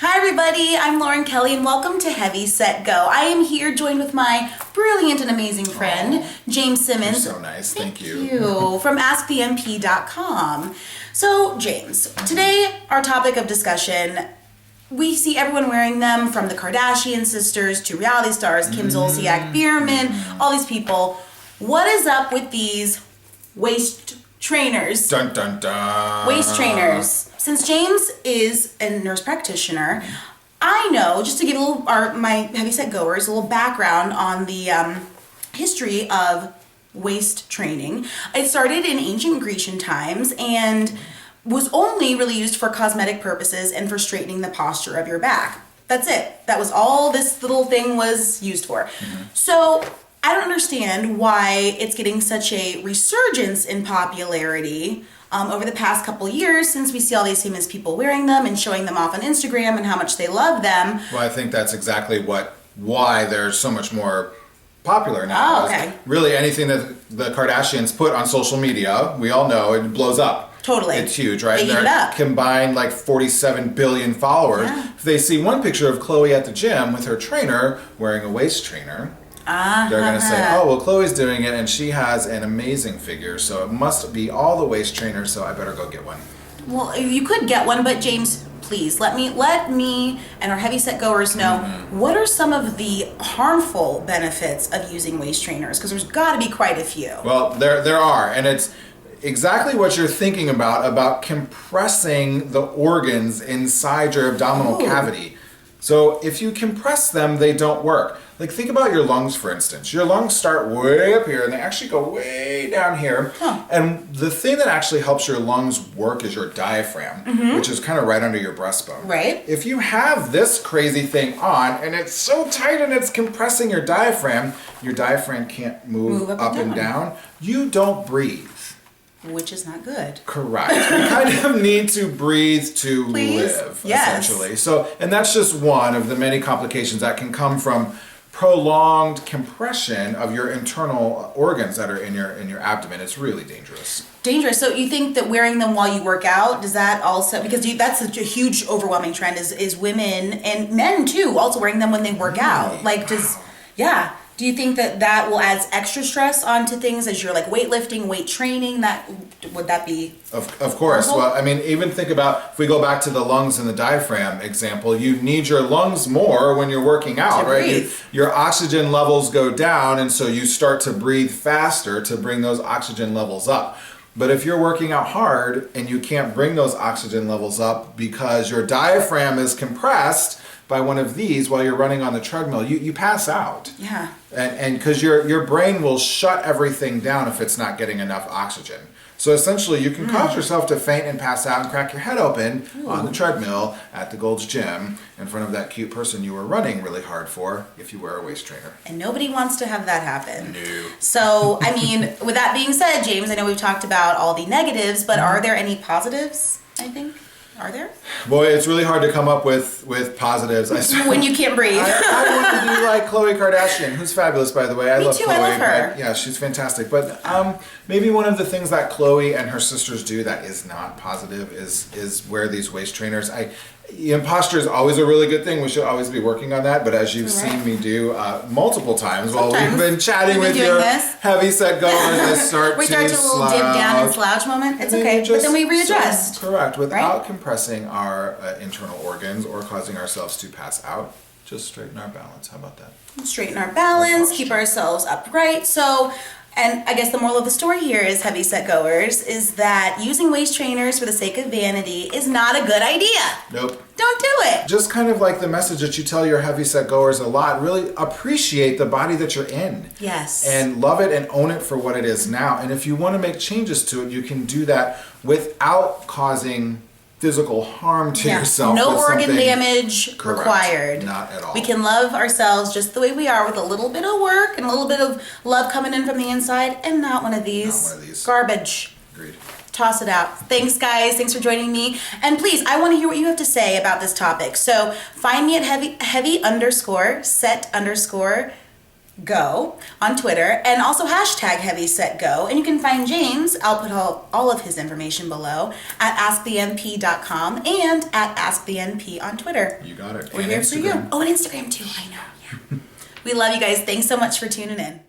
Hi everybody, I'm Lauren Kelly and welcome to Heavy Set Go. I am here joined with my brilliant and amazing friend, James Simmons. You're so nice, thank you. From AskTheMP.com. So James, today our topic of discussion, we see everyone wearing them from the Kardashian sisters to reality stars, Kim Zolciak, Bierman, all these people. What is up with these waist trainers? Dun dun dun. Waist trainers. Since James is a nurse practitioner, I know, just to give my heavy set goers a little background on the history of waist training. It started in ancient Grecian times and was only really used for cosmetic purposes and for straightening the posture of your back. That's it. That was all this little thing was used for. So I don't understand why it's getting such a resurgence in popularity over the past couple years, since we see all these famous people wearing them and showing them off on Instagram and how much they love them. Well, I think that's exactly why they're so much more popular now. Oh, okay. Really, anything that the Kardashians put on social media, we all know it blows up. Totally. It's huge, right? They eat it up. Combined like 47 billion followers. Yeah. If they see one picture of Khloe at the gym with her trainer wearing a waist trainer, they're going to say, oh, well, Chloe's doing it and she has an amazing figure, so it must be all the waist trainers, so I better go get one. Well, you could get one, but James, please let me and our heavy set goers know what are some of the harmful benefits of using waist trainers, because there's got to be quite a few. Well, there are, and it's exactly what you're thinking about compressing the organs inside your abdominal cavity. So if you compress them, they don't work. Like, think about your lungs, for instance. Your lungs start way up here and they actually go way down here. And the thing that actually helps your lungs work is your diaphragm, which is kind of right under your breastbone. Right. If you have this crazy thing on and it's so tight and it's compressing your diaphragm can't move up and down. You don't breathe. Which is not good. Correct. We kind of need to breathe to live, essentially. So, and that's just one of the many complications that can come from prolonged compression of your internal organs that are in your abdomen. It's really dangerous. Dangerous. So you think that wearing them while you work out, does that also, because that's such a huge overwhelming trend, is women and men too also wearing them when they work out. Like, do you think that will add extra stress onto things as you're like weightlifting, weight training? Would that be? Of course. harmful? Well, I mean, even think about, if we go back to the lungs and the diaphragm example, you need your lungs more when you're working out, right? Your oxygen levels go down, and so you start to breathe faster to bring those oxygen levels up. But if you're working out hard and you can't bring those oxygen levels up because your diaphragm is compressed by one of these while you're running on the treadmill, you pass out. Yeah. And because your brain will shut everything down if it's not getting enough oxygen. So essentially you can cause yourself to faint and pass out and crack your head open on the treadmill at the Gold's Gym in front of that cute person you were running really hard for if you wear a waist trainer. And nobody wants to have that happen. No. So, I mean, with that being said, James, I know we've talked about all the negatives, but are there any positives, I think? Are there? Boy, it's really hard to come up with positives. When you can't breathe. I want to be like Khloe Kardashian, who's fabulous, by the way. I love Khloe. I love her. Yeah, she's fantastic. But maybe one of the things that Khloe and her sisters do that is not positive is wear these waist trainers. Posture is always a really good thing. We should always be working on that. But as you've seen me do multiple times while we've been chatting with your heavy set goers, I start we start to a little dip down and slouch moment. It's okay, but then we readjust. Correct. Without compressing our internal organs or causing ourselves to pass out, just straighten our balance. How about that? Straighten our balance, keep ourselves upright. So, and I guess the moral of the story here is, heavy set goers, is that using waist trainers for the sake of vanity is not a good idea. Nope. Don't do it. Just kind of like the message that you tell your heavy set goers a lot, really appreciate the body that you're in. Yes. And love it and own it for what it is now. And if you want to make changes to it, you can do that without causing physical harm to yourself. No organ damage required. Not at all. We can love ourselves just the way we are, with a little bit of work and a little bit of love coming in from the inside, and not one of these garbage. Agreed. Toss it out. Thanks, guys. Thanks for joining me. And please, I want to hear what you have to say about this topic. So find me at heavy_set_. Go on Twitter, and also hashtag HeavySetGo. And you can find James, I'll put all of his information below, at AskTheNP.com and at AskTheNP on Twitter. You got it. We're and here Instagram. for you. Oh, and Instagram too, I know. Yeah. We love you guys. Thanks so much for tuning in.